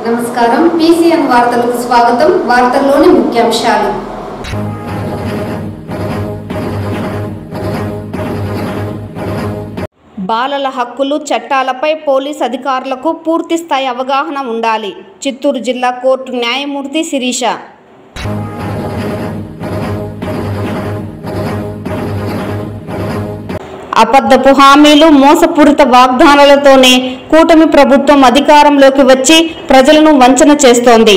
నమస్కారం PCN వార్తలకు స్వాగతం. వార్తల్లోని ముఖ్యాంశాలు. బాలల హక్కులు చట్టాలపై పోలీస్ అధికారులకు పూర్తి స్థాయి అవగాహన ఉండాలి. చిత్తూరు జిల్లా కోర్టు న్యాయమూర్తి శిరీష. అబద్ధపు హామీలు, మోసపూరిత వాగ్దానాలతోనే కూటమి ప్రభుత్వం అధికారంలోకి వచ్చి ప్రజలను వంచన చేస్తోంది.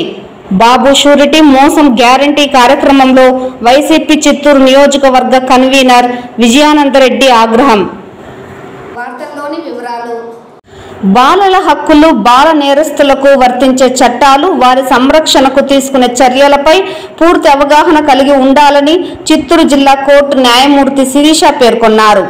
బాబు షూరిటీ మోసం గ్యారంటీ కార్యక్రమంలో వైసీపీ చిత్తూరు నియోజకవర్గ కన్వీనర్ విజయానందరెడ్డి ఆగ్రహం. వార్తల్లోని వివరాలు. బాలల హక్కులు, బాల నేరస్తులకు వర్తించే చట్టాలు, వారి సంరక్షణకు తీసుకునే చర్యలపై పూర్తి అవగాహన కలిగి ఉండాలని చిత్తూరు జిల్లా కోర్టు న్యాయమూర్తి శిరీష పేర్కొన్నారు.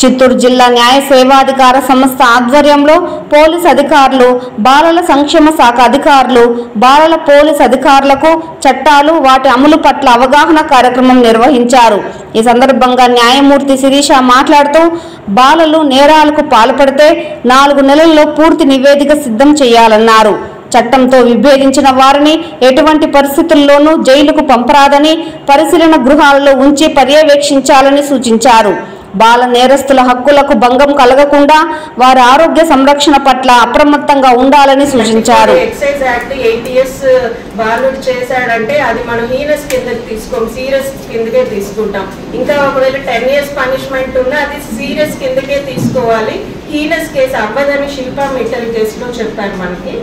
చిత్తూరు జిల్లా న్యాయ సేవాధికార సంస్థ ఆధ్వర్యంలో పోలీస్ అధికారులు, బాలల సంక్షేమ శాఖ అధికారులు, బాలల పోలీస్ అధికారులకు చట్టాలు, వాటి అమలు పట్ల అవగాహన కార్యక్రమం నిర్వహించారు. ఈ సందర్భంగా న్యాయమూర్తి శిరీష మాట్లాడుతూ, బాలలు నేరాలకు పాల్పడితే 4 నెలల్లో పూర్తి నివేదిక సిద్ధం చేయాలన్నారు. చట్టంతో విభేదించిన వారిని ఎటువంటి పరిస్థితుల్లోనూ జైలుకు పంపరాదని, పరిశీలన గృహాలలో ఉంచి పర్యవేక్షించాలని సూచించారు. బాల నేరస్తుల హక్కులకు భంగం కలగకుండా వారి ఆరోగ్య సంరక్షణ పట్ల అప్రమత్తంగా ఉండాలని సూచించారు. ఎక్సైజ్ యాక్ట్ 8 years బాలుడు చేశాడంటే అది మనం హీనస్ కిందకి తీసుకోం, సీరియస్ కిందకే తీసుకుంటాం. ఇంకా ఒకవేళ 10 years పనిష్మెంట్ ఉన్నా అది సీరియస్ కిందకే తీసుకోవాలి. హీనస్ కేసు అవ్వదని శిల్పా మిట్టల్ కేసులో చెప్పారు మనకి.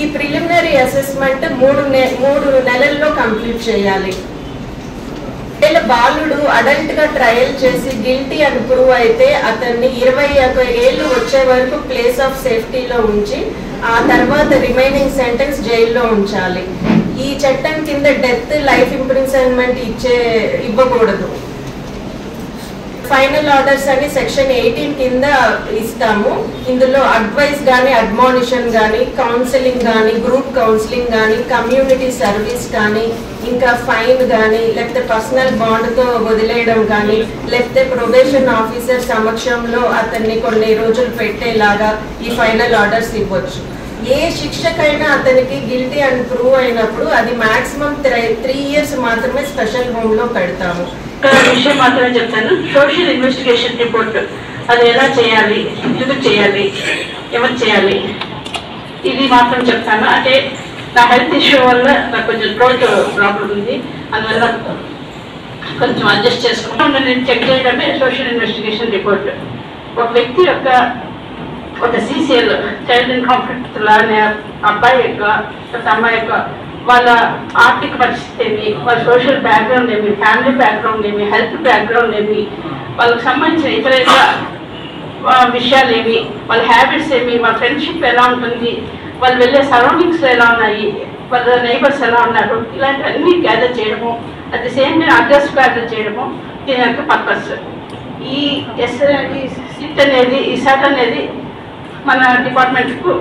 ఈ ప్రిలిమినరీ అసెస్మెంట్ 3 నెలల్లో కంప్లీట్ చేయాలి. బాలుడు అడల్ట్ గా ట్రయల్ చేసి గిల్టీ అని ప్రూవ్ అయితే అతన్ని 21 ఏళ్ళు వచ్చే వరకు ప్లేస్ ఆఫ్ సేఫ్టీలో ఉంచి ఆ తర్వాత రిమైనింగ్ సెంటెన్స్ జైల్లో ఉంచాలి. ఈ చట్టం కింద డెత్, లైఫ్ ఇంప్రిజన్మెంట్ ఇవ్వకూడదు. ఫైనల్ ఆర్డర్స్ అని సెక్షన్ 18 కింద ఇస్తాము. ఇందులో అడ్వైస్ కానీ, అడ్మానిషన్ కానీ, కౌన్సిలింగ్ కానీ, గ్రూప్ కౌన్సిలింగ్ కానీ, కమ్యూనిటీ సర్వీస్ కానీ, ఇంకా ఫైన్ కానీ, లేకపోతే పర్సనల్ బాండ్తో వదిలేయడం కానీ, లేకపోతే ప్రొబేషన్ ఆఫీసర్ సమక్షంలో అతన్ని కొన్ని రోజులు పెట్టేలాగా ఈ ఫైనల్ ఆర్డర్స్ ఇవ్వచ్చు. ఏ శిక్షకైనా అతనికి గిల్టీ అని ప్రూవ్ అయినప్పుడు అది మాక్సిమం 3 years మాత్రమే స్పెషల్ హోమ్ లో పెడతాము. విషయం మాత్రమే చెప్తాను. సోషల్ ఇన్వెస్టిగేషన్ రిపోర్ట్ అది ఎలా చేయాలి, ఎందుకు చేయాలి, ఎవరు చేయాలి, ఇది మాత్రం చెప్తాను. అంటే నా హెల్త్ ఇష్యూ వల్ల నాకు కొంచెం థ్రోట్ ప్రాబ్లం ఉంది, అందువల్ల కొంచెం అడ్జస్ట్ చేసుకుంటాను. నేను చెక్ చేయడమే సోషల్ ఇన్వెస్టిగేషన్ రిపోర్ట్. ఒక వ్యక్తి యొక్క ఒక CCL చైల్డ్ ఇన్ కాన్ఫ్లిక్ట్ అనే అబ్బాయి యొక్క అమ్మాయి యొక్క వాళ్ళ ఆర్థిక పరిస్థితి ఏమి, వాళ్ళ సోషల్ బ్యాక్గ్రౌండ్ ఏమి, ఫ్యామిలీ బ్యాక్గ్రౌండ్ ఏమి, హెల్త్ బ్యాక్గ్రౌండ్ ఏమి, వాళ్ళకి సంబంధించిన ఇతర విషయాలు ఏమి, వాళ్ళ హ్యాబిట్స్ ఏమి, వాళ్ళ ఫ్రెండ్షిప్ ఎలా ఉంటుంది, వాళ్ళు వెళ్ళే సరౌండింగ్స్ ఎలా ఉన్నాయి, వాళ్ళ నైబర్స్ ఎలా ఉన్నారు, ఇలాంటివన్నీ గ్యాదర్ చేయడము, at the same time address gather చేయడము దీని యొక్క పర్పస్. ఈ SAT అనేది మన డిపార్ట్మెంట్కు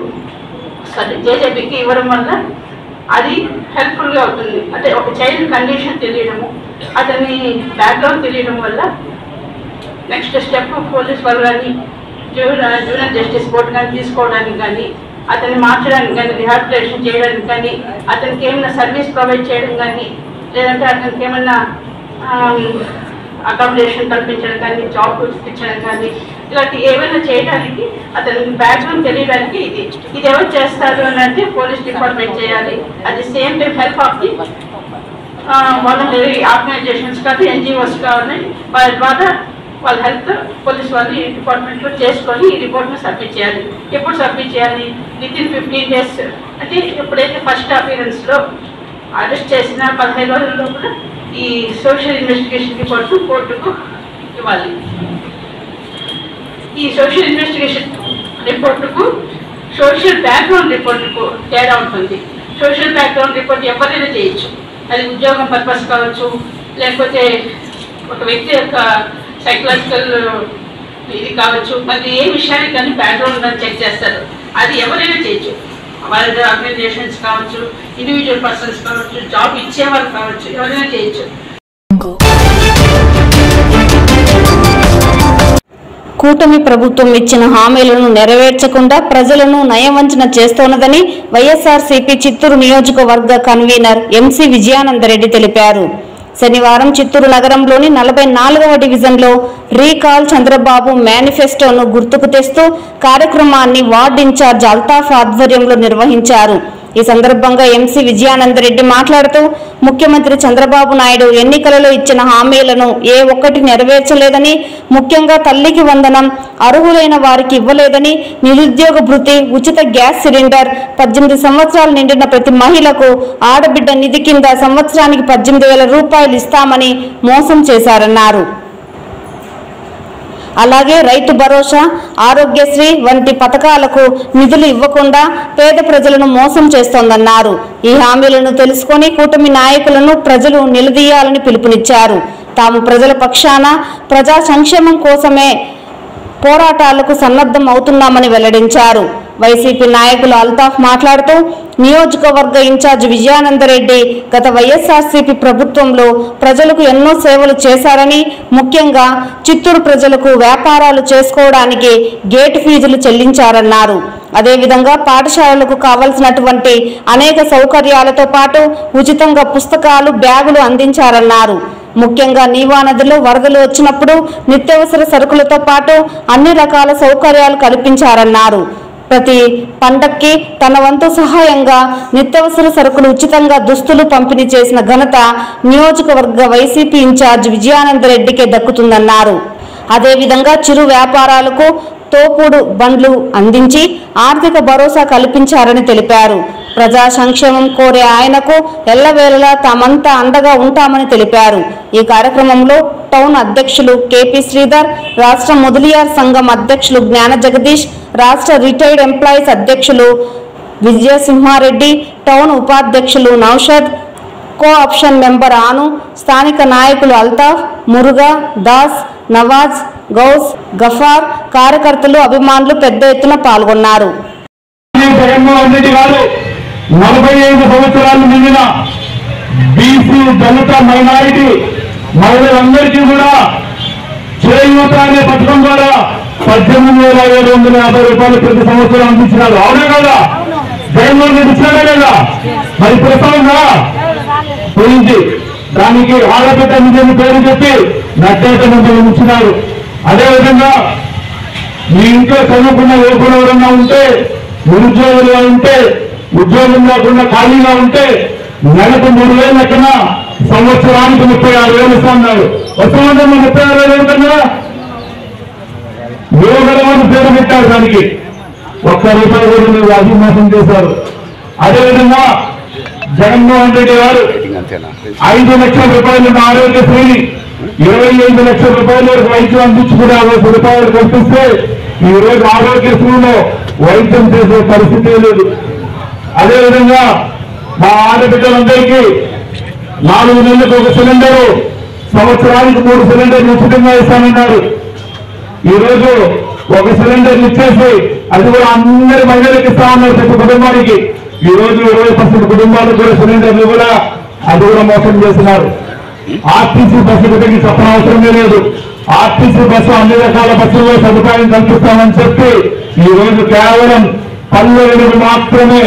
JJBకి ఇవ్వడం వల్ల అది హెల్ప్ఫుల్గా అవుతుంది. అంటే ఒక చైల్డ్ కండిషన్ తెలియడము, అతని బ్యాక్గ్రౌండ్ తెలియడం వల్ల నెక్స్ట్ స్టెప్ పోలీస్ వాళ్ళు కానీ, జూనియర్ జస్టిస్ బోర్డు కానీ తీసుకోవడానికి కానీ, అతన్ని మార్చడానికి కానీ, రిహాబిలిటేషన్ చేయడానికి కానీ, అతనికి ఏమైనా సర్వీస్ ప్రొవైడ్ చేయడం కానీ, లేదంటే అతనికి ఏమైనా అకామిడేషన్ కల్పించడం కానీ, జాబ్ ఇప్పించడం కానీ, ఇలాంటి ఏమైనా చేయడానికి అతని బ్యాక్గ్రౌండ్ తెలియడానికి ఇది ఎవరు చేస్తారు అని అంటే పోలీస్ డిపార్ట్మెంట్ చేయాలి. At the same time help of the voluntary organisations కానీ, NGOs కానీ, వాళ్ళ ద్వారా వాళ్ళ హెల్ప్ పోలీస్ వాళ్ళు ఈ డిపార్ట్మెంట్లో చేసుకొని ఈ రిపోర్ట్ను సబ్మిట్ చేయాలి. ఎప్పుడు సబ్మిట్ చేయాలి? Within 15 days. అంటే ఎప్పుడైతే ఫస్ట్ అపీరెన్స్లో అరెస్ట్ చేసిన 15 రోజుల్లో కూడా ఈ సోషల్ ఇన్వెస్టిగేషన్ రిపోర్టు కోర్టుకు ఇవ్వాలి. ఈ సోషల్ ఇన్వెస్టిగేషన్ రిపోర్టుకు సోషల్ బ్యాక్గ్రౌండ్ రిపోర్టుకు తేడా ఉంటుంది. సోషల్ బ్యాక్గ్రౌండ్ రిపోర్ట్ ఎవరైనా చేయొచ్చు. అది ఉద్యోగం పర్పస్ కావచ్చు, లేకపోతే ఒక వ్యక్తి యొక్క సైకలాజికల్ ఇది కావచ్చు, మరి ఏ విషయానికి కానీ బ్యాక్గ్రౌండ్ అని చెక్ చేస్తారు. అది ఎవరైనా చేయొచ్చు. వాళ్ళ ఆర్గనైజేషన్స్ కావచ్చు, ఇండివిజువల్ పర్సన్స్ కావచ్చు, జాబ్ ఇచ్చేవారు కావచ్చు, ఎవరైనా చేయొచ్చు. కూటమి ప్రభుత్వం ఇచ్చిన హామీలను నెరవేర్చకుండా ప్రజలను నయవంచన చేస్తోన్నదని వైఎస్ఆర్సీపీ చిత్తూరు నియోజకవర్గ కన్వీనర్ ఎంసీ విజయానందరెడ్డి తెలిపారు. శనివారం చిత్తూరు నగరంలోని 44వ డివిజన్లో రీకాల్ చంద్రబాబు మేనిఫెస్టోను గుర్తుకు తెస్తూ కార్యక్రమాన్ని వార్డు ఇన్ఛార్జ్ అల్తాఫ్ ఆధ్వర్యంలో నిర్వహించారు. ఈ సందర్భంగా ఎంసీ విజయానందరెడ్డి మాట్లాడుతూ ముఖ్యమంత్రి చంద్రబాబు నాయుడు ఎన్నికలలో ఇచ్చిన హామీలను ఏ ఒక్కటి నెరవేర్చలేదని, ముఖ్యంగా తల్లికి వందనం అర్హులైన వారికి ఇవ్వలేదని, నిరుద్యోగ భృతి, ఉచిత గ్యాస్ సిలిండర్, 18 సంవత్సరాలు నిండిన ప్రతి మహిళకు ఆడబిడ్డ నిధి కింద సంవత్సరానికి 18,000 రూపాయలు ఇస్తామని మోసం చేశారన్నారు. అలాగే రైతు భరోసా, ఆరోగ్యశ్రీ వంటి పథకాలకు నిధులు ఇవ్వకుండా పేద ప్రజలను మోసం చేస్తోందన్నారు. ఈ హామీలను తెలుసుకొని కూటమి నాయకులను ప్రజలు నిలదీయాలని పిలుపునిచ్చారు. తాము ప్రజల పక్షాన ప్రజా సంక్షేమం కోసమే పోరాటాలకు సన్నద్ధం అవుతున్నామని వెల్లడించారు. వైసీపీ నాయకులు అల్తాఫ్ మాట్లాడుతూ నియోజకవర్గ ఇన్ఛార్జ్ విజయానందరెడ్డి గత వైఎస్ఆర్సీపీ ప్రభుత్వంలో ప్రజలకు ఎన్నో సేవలు చేశారని, ముఖ్యంగా చిత్తూరు ప్రజలకు వ్యాపారాలు చేసుకోవడానికి గేట్ ఫీజులు చెల్లించారన్నారు. అదేవిధంగా పాఠశాలలకు కావలసినటువంటి అనేక సౌకర్యాలతో పాటు ఉచితంగా పుస్తకాలు, బ్యాగులు అందించారన్నారు. ముఖ్యంగా నీవా నదిలో వరదలు వచ్చినప్పుడు నిత్యావసర సరుకులతో పాటు అన్ని రకాల సౌకర్యాలు కల్పించారన్నారు. ప్రతి పండక్కి తన వంతు సహాయంగా నిత్యావసర సరుకులు, ఉచితంగా దుస్తులు పంపిణీ చేసిన ఘనత నియోజకవర్గ వైసీపీ ఇన్ఛార్జ్ విజయానందరెడ్డికే దక్కుతుందన్నారు. అదేవిధంగా చిరు వ్యాపారాలకు తోపుడు బండ్లు అందించి ఆర్థిక భరోసా కల్పించారని తెలిపారు. ప్రజా సంక్షేమం కోరే ఆయనకు ఎల్లవేళలా తామంతా అండగా ఉంటామని తెలిపారు. ఈ కార్యక్రమంలో టౌన్ అధ్యక్షులు కేపీ శ్రీధర్, రాష్ట్ర మొదలియార్ సంఘం అధ్యక్షులు జ్ఞాన జగదీష్, రాష్ట్ర రిటైర్డ్ ఎంప్లాయీస్ అధ్యక్షులు విజయసింహారెడ్డి, టౌన్ ఉపాధ్యక్షులు నౌషద్, కో ఆప్షన్ మెంబర్ ఆను, స్థానిక నాయకులు అల్తాఫ్, మురుగా, దాస్, నవాజ్, గౌస్, గఫార్, కార్యకర్తలు, అభిమానులు పెద్ద ఎత్తున పాల్గొన్నారు. 45 సంవత్సరాలు నిండిన బీసీ, దళిత, మైనారిటీ మహిళలందరికీ కూడా చేయూత అనే పథకం ద్వారా 18,750 రూపాయలు ప్రతి సంవత్సరం అందించినారు. అవునా కదా? జగన్మోహన్ రెడ్డి ఇచ్చినారా లేదా? మరి ప్రస్తావన గురించి దానికి ఆడబిడ్డ నిజం పేరు చెప్పి నట్టేట ముందు ఉంచినారు. అదేవిధంగా మీ ఇంట్లో చదువుకున్న యువకులు ఎవరన్నా ఉంటే, నిరుద్యోగులుగా ఉంటే, ఉద్యోగం లేకుండా ఖాళీగా ఉంటే నెలకు 3,000 లెక్కన సంవత్సరానికి 36,000 ఇస్తున్నారు. వస్తువులంటే 36,000 కన్నా యువకులు పేరు పెట్టారు. దానికి ₹1 కూడా మీరు అభిమోసం చేశారు. అదేవిధంగా జగన్మోహన్ రెడ్డి గారు 5 లక్షల రూపాయలు ఆరోగ్యశ్రీని 25 లక్షల రూపాయల వరకు వైద్యం అందించుకునే 50 రూపాయలు కల్పిస్తే ఈ రోజు ఆరోగ్యశ్రీలో వైద్యం చేసే పరిస్థితి లేదు. అదేవిధంగా మా ఆడబిడ్డలందరికీ 4 నెలలకు 1 సిలిండరు, సంవత్సరానికి 3 సిలిండర్లు ఉచితంగా ఇస్తానన్నారు. ఈ రోజు 1 సిలిండర్ ఇచ్చేసి అది కూడా అందరి మహిళలకు ఇస్తా ఉన్నారు ప్రతి కుటుంబానికి. ఈ రోజు 20% కుటుంబాలకు కూడా సిలిండర్లు కూడా అది కూడా మోసం చేస్తున్నారు. ఆర్టీసీ బస్సు గురించి చెప్పనవసరమే లేదు. ఆర్టీసీ బస్సు అన్ని రకాల బస్సుల్లో సదుపాయం కల్పిస్తామని చెప్పి ఈ రోజు కేవలం పల్లెలకు మాత్రమే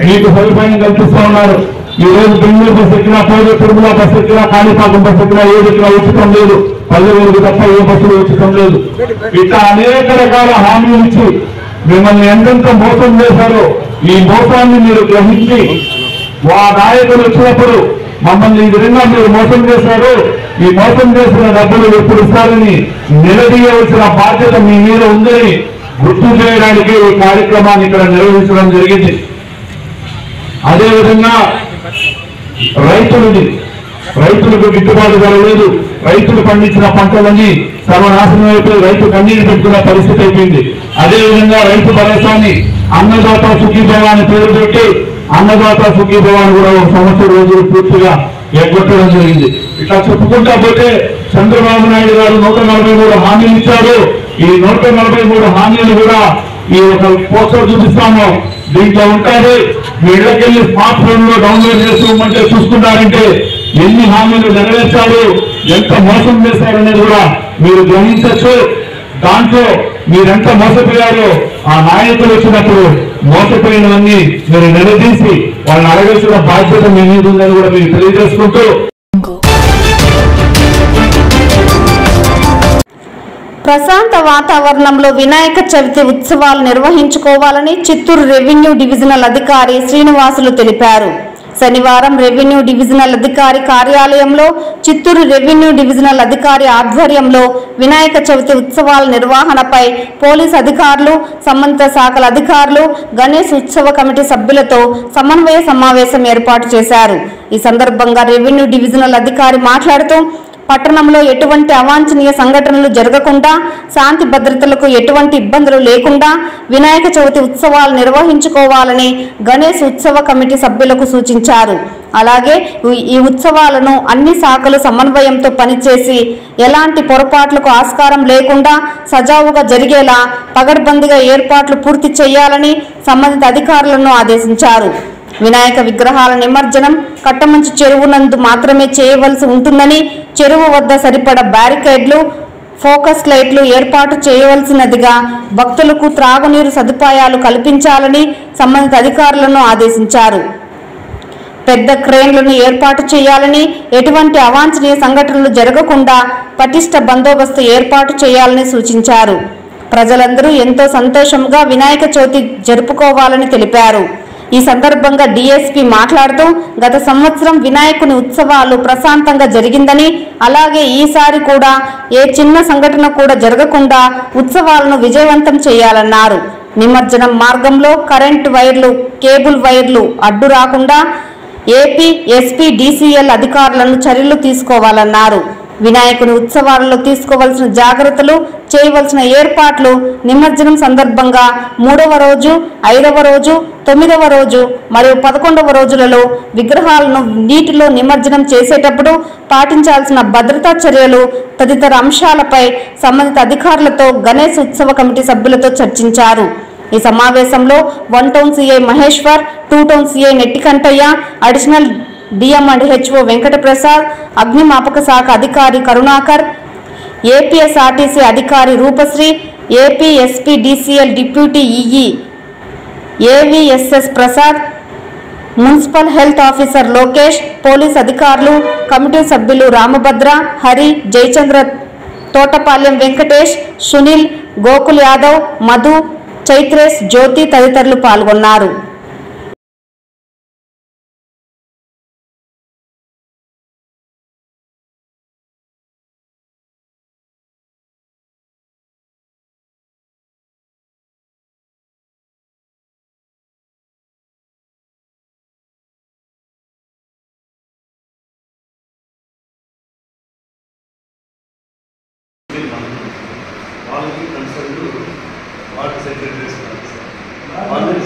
మీకు సదుపాయం కల్పిస్తా ఉన్నారు. ఈ రోజు బెంగళూరు బస్సు ఎక్కినా, పోదు తిరుమల బస్సు ఎక్కినా, కాణిపాకం బస్సు ఎక్కినా, ఏది ఎక్కినా ఉచితం లేదు. పల్లెలకు తప్ప ఏ బస్సులు ఉచితం లేదు. ఇట్లా అనేక రకాల హామీలు ఇచ్చి మిమ్మల్ని ఎంతెంత మోసం చేశారో ఈ మోసాన్ని మీరు గ్రహించి ఆ నాయకులు వచ్చినప్పుడు మమ్మల్ని ఈ విధంగా మీరు మోసం చేశారు, ఈ మోసం చేసిన డబ్బులు ఎప్పుడు ఇస్తారని నిలదీయవలసిన బాధ్యత మీ మీద ఉందని గుర్తు చేయడానికి ఈ కార్యక్రమాన్ని ఇక్కడ నిర్వహించడం జరిగింది. అదేవిధంగా రైతులకు గిట్టుబాటు ధర లేదు. రైతులు పండించిన పంటలన్నీ సర్వనాశనం అయిపోయి రైతు కన్నీరు పెట్టుకున్న పరిస్థితి అయిపోయింది. అదేవిధంగా రైతు భరోసాని అన్నదాత సుఖీభవ అని పేరు పెట్టి అన్నదాత సుఖీభవ అని కూడా 1 సంవత్సరం రోజులు పూర్తిగా ఎగ్గొట్టడం జరిగింది. ఇట్లా చెప్పుకుంటా పోతే చంద్రబాబు నాయుడు గారు 143 హామీలు ఇచ్చారు. ఈ 143 హామీలు కూడా ఈ ఒక పోస్టర్ చూపిస్తాము, దీంట్లో ఉంటారు. మీ ఇళ్ళకెళ్ళి స్మార్ట్ ఫోన్ లో డౌన్లోడ్ చేసుకోమంటే చూసుకున్నారంటే ఎన్ని హామీలు నెరవేర్చారు, ఎంత మోసం చేశారనేది కూడా మీరు గ్రహించచ్చు. దాంట్లో మీరెంత మోసపోయారో ఆ నాయకులు వచ్చినప్పుడు మోసపోయినవన్నీ మీరు నిలదీసి వాళ్ళని అడగాల్సిన బాధ్యత మీ మీద ఉందని కూడా మీకు తెలియజేసుకుంటూ ప్రశాంత వాతావరణంలో వినాయక చవితి ఉత్సవాలు నిర్వహించుకోవాలని చిత్తూరు రెవెన్యూ డివిజనల్ అధికారి శ్రీనివాసులు తెలిపారు. శనివారం రెవెన్యూ డివిజనల్ అధికారి కార్యాలయంలో చిత్తూరు రెవెన్యూ డివిజనల్ అధికారి ఆధ్వర్యంలో వినాయక చవితి ఉత్సవాల నిర్వహణపై పోలీస్ అధికారులు, సంబంధిత శాఖల అధికారులు, గణేష్ ఉత్సవ కమిటీ సభ్యులతో సమన్వయ సమావేశం ఏర్పాటు చేశారు. ఈ సందర్భంగా రెవెన్యూ డివిజనల్ అధికారి మాట్లాడుతూ పట్టణంలో ఎటువంటి అవాంఛనీయ సంఘటనలు జరగకుండా, శాంతి భద్రతలకు ఎటువంటి ఇబ్బందులు లేకుండా వినాయక చవితి ఉత్సవాలు నిర్వహించుకోవాలని గణేష్ ఉత్సవ కమిటీ సభ్యులకు సూచించారు. అలాగే ఈ ఉత్సవాలను అన్ని శాఖలు సమన్వయంతో పనిచేసి ఎలాంటి పొరపాట్లకు ఆస్కారం లేకుండా సజావుగా జరిగేలా పగడ్బందీగా ఏర్పాట్లు పూర్తి చేయాలని సంబంధిత అధికారులను ఆదేశించారు. వినాయక విగ్రహాల నిమజ్జనం కట్టమంచు చెరువు నందు మాత్రమే చేయవలసి ఉంటుందని, చెరువు వద్ద సరిపడ బ్యారికేడ్లు, ఫోకస్ లైట్లు ఏర్పాటు చేయవలసినదిగా, భక్తులకు త్రాగునీరు సదుపాయాలు కల్పించాలని సంబంధిత అధికారులను ఆదేశించారు. పెద్ద క్రేన్లను ఏర్పాటు చేయాలని, ఎటువంటి అవాంఛనీయ సంఘటనలు జరగకుండా పటిష్ట బందోబస్తు ఏర్పాటు చేయాలని సూచించారు. ప్రజలందరూ ఎంతో సంతోషంగా వినాయక చవితి జరుపుకోవాలని తెలిపారు. ఈ సందర్భంగా డీఎస్పీ మాట్లాడుతూ గత సంవత్సరం వినాయకుని ఉత్సవాలు ప్రశాంతంగా జరిగిందని, అలాగే ఈసారి కూడా ఏ చిన్న సంఘటన కూడా జరగకుండా ఉత్సవాలను విజయవంతం చేయాలన్నారు. నిమజ్జనం మార్గంలో కరెంటు వైర్లు, కేబుల్ వైర్లు అడ్డు రాకుండా ఏపీ, ఎస్పీ, డీసీఎల్ అధికారులను చర్యలు తీసుకోవాలన్నారు. వినాయకుని ఉత్సవాలలో తీసుకోవాల్సిన జాగ్రత్తలు, చేయవలసిన ఏర్పాట్లు నిమజ్జనం సందర్భంగా 3వ రోజు, 5వ రోజు, 9వ రోజు మరియు 11వ రోజులలో విగ్రహాలను నీటిలో నిమజ్జనం చేసేటప్పుడు పాటించాల్సిన భద్రతా చర్యలు తదితర అంశాలపై సంబంధిత అధికారులతో గణేష్ ఉత్సవ కమిటీ సభ్యులతో చర్చించారు. ఈ సమావేశంలో 1 town CI Maheshwar, 2 town CI Nettikantaiah, additional DM and HO Venkataprasad, అగ్నిమాపక శాఖ అధికారి కరుణాకర్, ఏపీఎస్ఆర్టీసీ అధికారి Roopasri, AP SP DCL deputy EE AVSS Prasad, municipal health officer Lokesh, police అధికారులు, కమిటీ సభ్యులు రామభద్ర, హరి, జయచంద్ర, తోటపాలెం వెంకటేష్, సునీల్, గోకుల్ యాదవ్, మధు, చైత్రేష్, జ్యోతి తదితరులు పాల్గొన్నారు. వాళ్ళకి కన్సర్న్ వాటర్ సెక్రటరీస్ వాళ్ళని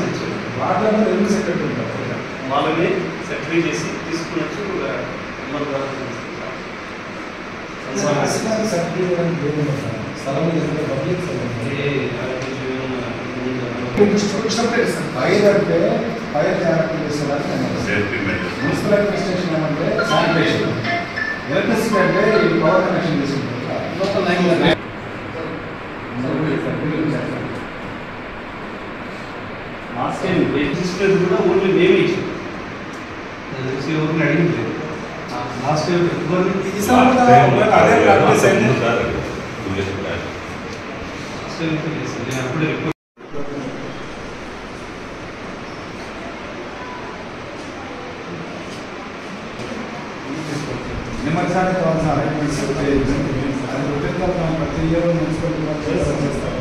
సెక్రటరీ ఉంటారు, వాళ్ళని సెక్రటరీ చేసి తీసుకున్నచ్చు ఫైర్ అంటే ఫైర్ జాగ్రత్త చేసేవాళ్ళు, మున్సిపల్ అడ్మినిస్ట్రేషన్ ఏమంటే శానిటేషన్, ఎలక్ట్రిసిటీ అంటే పవర్ కనెక్షన్ తీసుకుంటారు. లాస్ట్ టైం రిజిస్టర్ కూడా ఓన్లీ మేమే ఇచ్చాం, ఎవరిని అడిగింది లాస్ట్ టైం అప్పుడే నిమజ్జనానికి కావాల్సిన అరేంజ్మెంట్స్ ప్రతి ఇయర్ మున్సిపల్ చేస్తారు.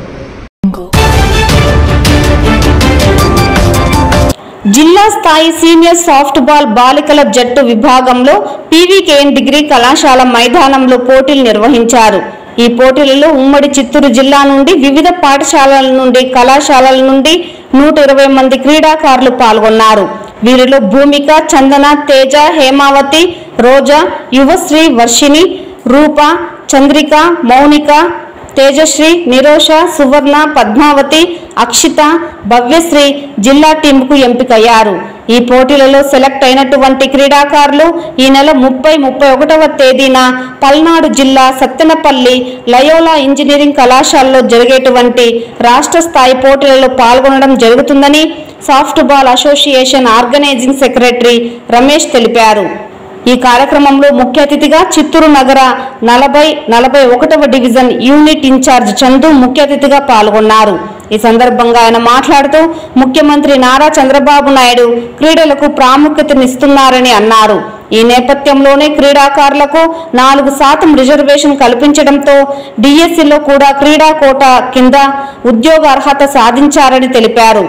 జిల్లా స్థాయి సీనియర్ సాఫ్ట్బాల్ బాలికల జట్టు విభాగంలో పీవీకేఎన్ డిగ్రీ కళాశాల మైదానంలో పోటీలు నిర్వహించారు. ఈ పోటీలలో ఉమ్మడి చిత్తూరు జిల్లా నుండి వివిధ పాఠశాలల నుండి, కళాశాలల నుండి 120 మంది క్రీడాకారులు పాల్గొన్నారు. వీరిలో భూమిక, చందన, తేజ, హేమావతి, రోజా, యువశ్రీ, వర్షిణి, రూప, చంద్రిక, మౌనిక, తేజశ్రీ, నిరోష, సువర్ణ, పద్మావతి, అక్షిత, భవ్యశ్రీ జిల్లా టీంకు ఎంపికయ్యారు. ఈ పోటీలలో సెలెక్ట్ అయినటువంటి క్రీడాకారులు ఈ నెల 30-31వ తేదీన పల్నాడు జిల్లా సత్తెనపల్లి లయోలా ఇంజనీరింగ్ కళాశాలలో జరిగేటువంటి రాష్ట్ర స్థాయి పోటీలలో పాల్గొనడం జరుగుతుందని softball association organising secretary Ramesh తెలిపారు. ఈ కార్యక్రమంలో ముఖ్య అతిథిగా చిత్తూరు నగర 40-41వ డివిజన్ యూనిట్ ఇన్ఛార్జ్ చందు ముఖ్య అతిథిగా పాల్గొన్నారు. ఈ సందర్భంగా ఆయన మాట్లాడుతూ ముఖ్యమంత్రి నారా చంద్రబాబు నాయుడు క్రీడలకు ప్రాముఖ్యతనిస్తున్నారని అన్నారు. ఈ నేపథ్యంలోనే క్రీడాకారులకు 4% రిజర్వేషన్ కల్పించడంతో డిఎస్సిలో కూడా క్రీడా కోటా కింద ఉద్యోగ అర్హత సాధించారని తెలిపారు.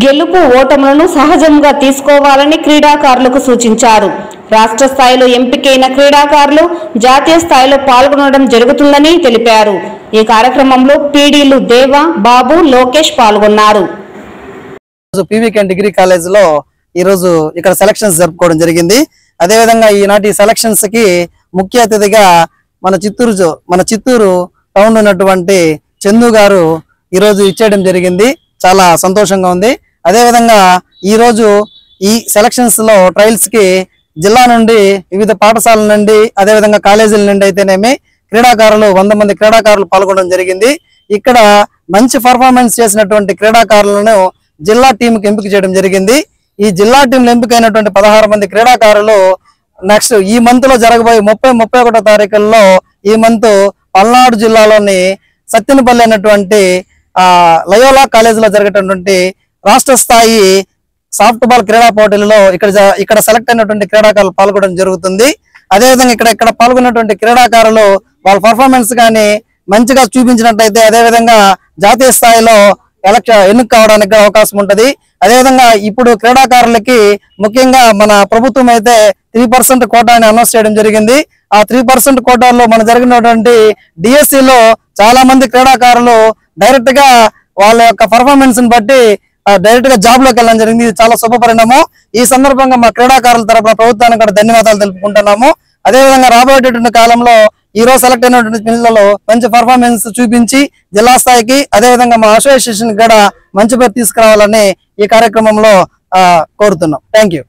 గెలుపు ఓటములను సహజంగా తీసుకోవాలని క్రీడాకారులకు సూచించారు. రాష్ట్ర స్థాయిలో ఎంపికైన క్రీడాకారులు జాతీయ స్థాయిలో పాల్గొనడం జరుగుతుందని తెలిపారు. ఈ కార్యక్రమంలో పీడీలు దేవ, బాబు, లోకేష్ పాల్గొన్నారు. పీవీకే డిగ్రీ కాలేజ్ లో ఈ రోజు ఇక్కడ సెలక్షన్స్ జరుపుకోవడం జరిగింది. అదే విధంగా ఈనాటి సెలక్షన్స్ కి ముఖ్య అతిథిగా మన చిత్తూరు టౌన్ ఉన్నటువంటి చందు గారు ఈ రోజు ఇచ్చేయడం జరిగింది. చాలా సంతోషంగా ఉంది. అదే విధంగా ఈ రోజు ఈ సెలక్షన్స్ లో ట్రయల్స్ కి జిల్లా నుండి వివిధ పాఠశాలల నుండి అదే విధంగా కాలేజీల నుండి అయితేనేమి క్రీడాకారులు 100 మంది క్రీడాకారులు పాల్గొనడం జరిగింది. ఇక్కడ మంచి పర్ఫార్మెన్స్ చేసినటువంటి క్రీడాకారులను జిల్లా టీంకి ఎంపిక చేయడం జరిగింది. ఈ జిల్లా టీంలో ఎంపికైనటువంటి 16 మంది క్రీడాకారులు నెక్స్ట్ ఈ మంత్ లో జరగబోయే 30-31వ తారీఖుల్లో ఈ మంత్ పల్నాడు జిల్లాలోని సత్తెనపల్లి అనేటువంటి లయోలా కాలేజీలో జరిగేటటువంటి రాష్ట్ర స్థాయి సాఫ్ట్బాల్ క్రీడా పోటీలలో ఇక్కడ సెలెక్ట్ అయినటువంటి క్రీడాకారులు పాల్గొనడం జరుగుతుంది. అదేవిధంగా ఇక్కడ పాల్గొన్నటువంటి క్రీడాకారులు వాళ్ళ పర్ఫార్మెన్స్ కానీ మంచిగా చూపించినట్టయితే అదేవిధంగా జాతీయ స్థాయిలో ఎన్నిక కావడానికి అవకాశం ఉంటుంది. అదేవిధంగా ఇప్పుడు క్రీడాకారులకి ముఖ్యంగా మన ప్రభుత్వం అయితే 3% కోటాని అనౌన్స్ చేయడం జరిగింది. ఆ 3% కోటాలో మన జరిగినటువంటి డిఎస్సిలో చాలా మంది క్రీడాకారులు డైరెక్ట్ గా వాళ్ళ యొక్క పర్ఫార్మెన్స్ ని బట్టి డైరెక్ట్ గా జాబ్ లోకి వెళ్ళడం జరిగింది. ఇది చాలా శుభ పరిణామం. ఈ సందర్భంగా మా క్రీడాకారుల తరపున ప్రభుత్వానికి కూడా ధన్యవాదాలు తెలుపుకుంటున్నాము. అదేవిధంగా రాబోయేటటువంటి కాలంలో ఈ రోజు సెలెక్ట్ అయినటువంటి పిల్లలు మంచి పర్ఫార్మెన్స్ చూపించి జిల్లా స్థాయికి అదేవిధంగా మా అసోసియేషన్ కూడా మంచి పేరు తీసుకురావాలని ఈ కార్యక్రమంలో కోరుతున్నాం. Thank you.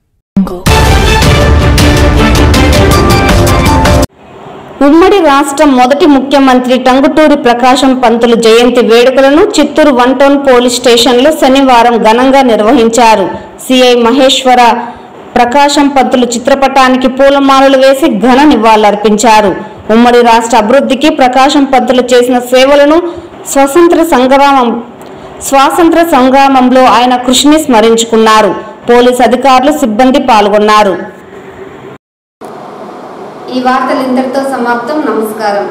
ఉమ్మడి రాష్ట్రం మొదటి ముఖ్యమంత్రి టంగుటూరి ప్రకాశం పంతులు జయంతి వేడుకలను చిత్తూరు 1 టౌన్ పోలీస్ స్టేషన్లో శనివారం ఘనంగా నిర్వహించారు. సిఐ మహేశ్వర ప్రకాశం పంతులు చిత్రపటానికి పూలమాలలు వేసి ఘన నివాళులర్పించారు. ఉమ్మడి రాష్ట్ర అభివృద్ధికి ప్రకాశం పంతులు చేసిన సేవలను స్వాతంత్ర సంగ్రామంలో ఆయన కృషిని స్మరించుకున్నారు. పోలీస్ అధికారులు, సిబ్బంది పాల్గొన్నారు. ఈ వార్తలు ఇంతటితో సమాప్తం. నమస్కారం.